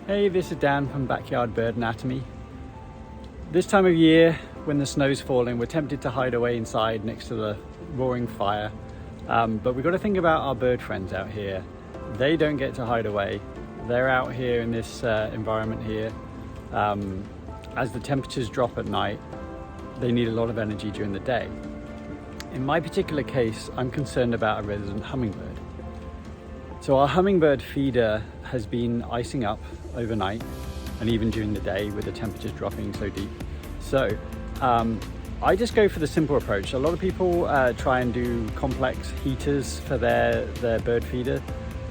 Hey, this is Dan from Backyard Bird Anatomy. This time of year, when the snow's falling, we're tempted to hide away inside next to the roaring fire. But we've got to think about our bird friends out here. They don't get to hide away. They're out here in this environment here. As the temperatures drop at night, they need a lot of energy during the day. In my particular case, I'm concerned about a resident hummingbird. So our hummingbird feeder has been icing up overnight and even during the day with the temperatures dropping so deep. So I just go for the simple approach. A lot of people try and do complex heaters for their bird feeder.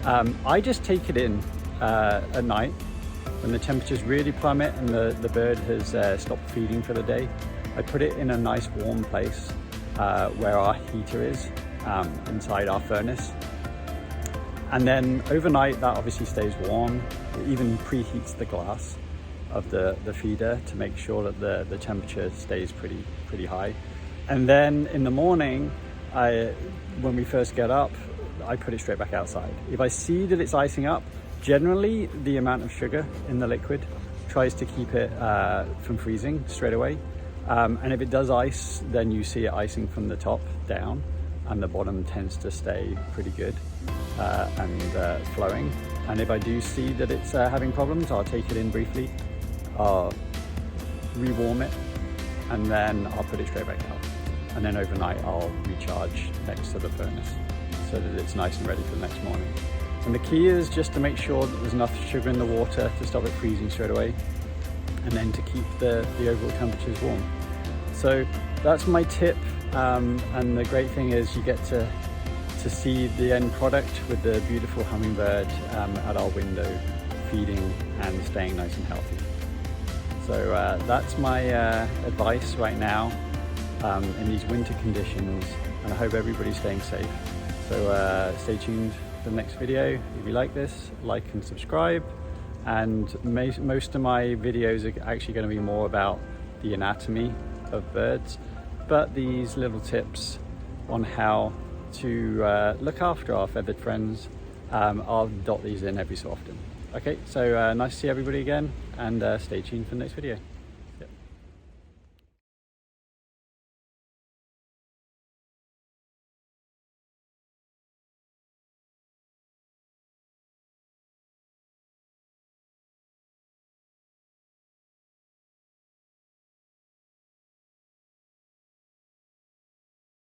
I just take it in at night when the temperatures really plummet and the bird has stopped feeding for the day. I put it in a nice warm place where our heater is inside our furnace. And then overnight that obviously stays warm. It even preheats the glass of the feeder to make sure that the temperature stays pretty high. And then in the morning, when we first get up, I put it straight back outside. If I see that it's icing up, generally the amount of sugar in the liquid tries to keep it from freezing straight away. And if it does ice, then you see it icing from the top down, and the bottom tends to stay pretty good and flowing. And if I do see that it's having problems, I'll take it in briefly, I'll rewarm it, and then I'll put it straight back out. And then overnight I'll recharge next to the furnace so that it's nice and ready for the next morning. And the key is just to make sure that there's enough sugar in the water to stop it freezing straight away, and then to keep the overall temperatures warm. So that's my tip, and the great thing is you get to see the end product with the beautiful hummingbird at our window feeding and staying nice and healthy. So that's my advice right now in these winter conditions, and I hope everybody's staying safe. So stay tuned for the next video. If you like this, like and subscribe. And most of my videos are actually going to be more about the anatomy of birds, but these little tips on how to look after our feathered friends, I'll dot these in every so often. Okay, so nice to see everybody again, and stay tuned for the next video.